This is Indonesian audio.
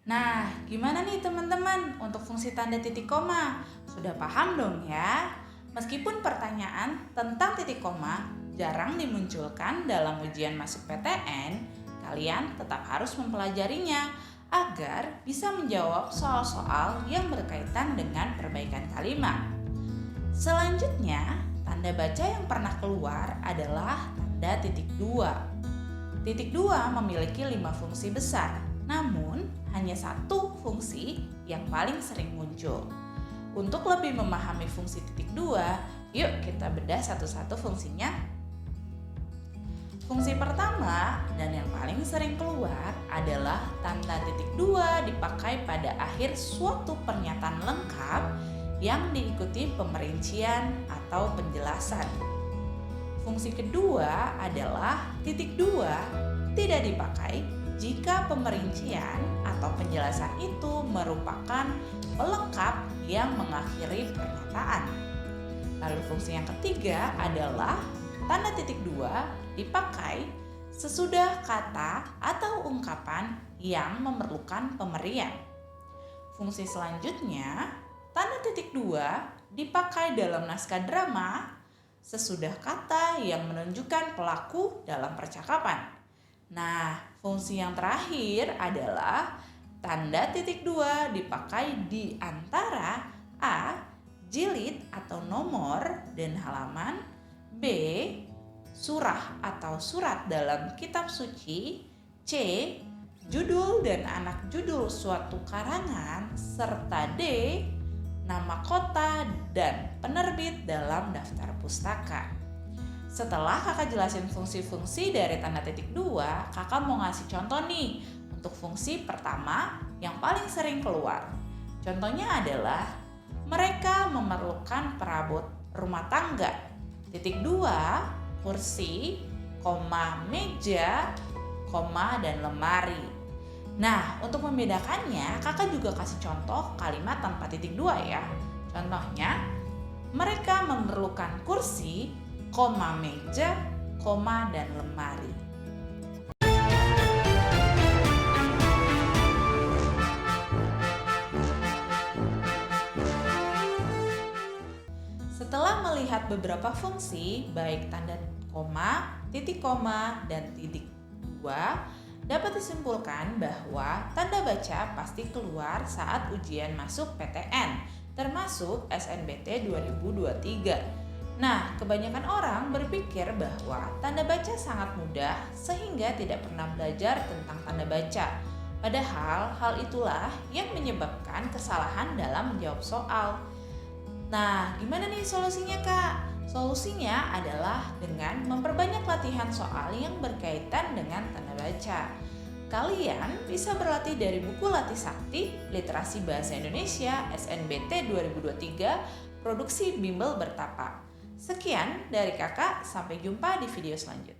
Nah, gimana nih teman-teman untuk fungsi tanda titik koma? Sudah paham dong ya? Meskipun pertanyaan tentang titik koma jarang dimunculkan dalam ujian masuk PTN, kalian tetap harus mempelajarinya agar bisa menjawab soal-soal yang berkaitan dengan perbaikan kalimat. Selanjutnya, tanda baca yang pernah keluar adalah tanda titik dua. Titik dua memiliki 5 fungsi besar, namun hanya satu fungsi yang paling sering muncul. Untuk lebih memahami fungsi titik dua, yuk kita bedah satu-satu fungsinya. Fungsi pertama dan yang paling sering keluar adalah tanda titik dua dipakai pada akhir suatu pernyataan lengkap yang diikuti pemerincian atau penjelasan. Fungsi kedua adalah titik dua tidak dipakai jika pemerincian atau penjelasan itu merupakan pelengkap yang mengakhiri pernyataan. Lalu fungsi yang ketiga adalah tanda titik dua dipakai sesudah kata atau ungkapan yang memerlukan pemberian. Fungsi selanjutnya, tanda titik dua dipakai dalam naskah drama sesudah kata yang menunjukkan pelaku dalam percakapan. Nah, fungsi yang terakhir adalah tanda titik dua dipakai di antara A. jilid atau nomor dan halaman, B. surah atau surat dalam kitab suci, C. judul dan anak judul suatu karangan, serta D. nama kota dan penerbit dalam daftar pustaka. Setelah kakak jelasin fungsi-fungsi dari tanda titik dua, kakak mau ngasih contoh nih untuk fungsi pertama yang paling sering keluar. Contohnya adalah mereka memerlukan perabot rumah tangga. Titik dua, kursi, koma, meja, koma, dan lemari. Nah, untuk membedakannya, kakak juga kasih contoh kalimat tanpa titik dua ya. Contohnya, mereka memerlukan kursi, koma, meja, koma, dan lemari. Setelah melihat beberapa fungsi, baik tanda koma, titik koma, dan titik dua, dapat disimpulkan bahwa tanda baca pasti keluar saat ujian masuk PTN, termasuk SNBT 2023. Nah, kebanyakan orang berpikir bahwa tanda baca sangat mudah sehingga tidak pernah belajar tentang tanda baca. Padahal hal itulah yang menyebabkan kesalahan dalam menjawab soal. Nah, gimana nih solusinya, Kak? Solusinya adalah dengan memperbanyak latihan soal yang berkaitan dengan tanda baca. Kalian bisa berlatih dari buku Latih Sakti, Literasi Bahasa Indonesia, SNBT 2023, produksi Bimbel Bertapa. Sekian dari kakak, sampai jumpa di video selanjutnya.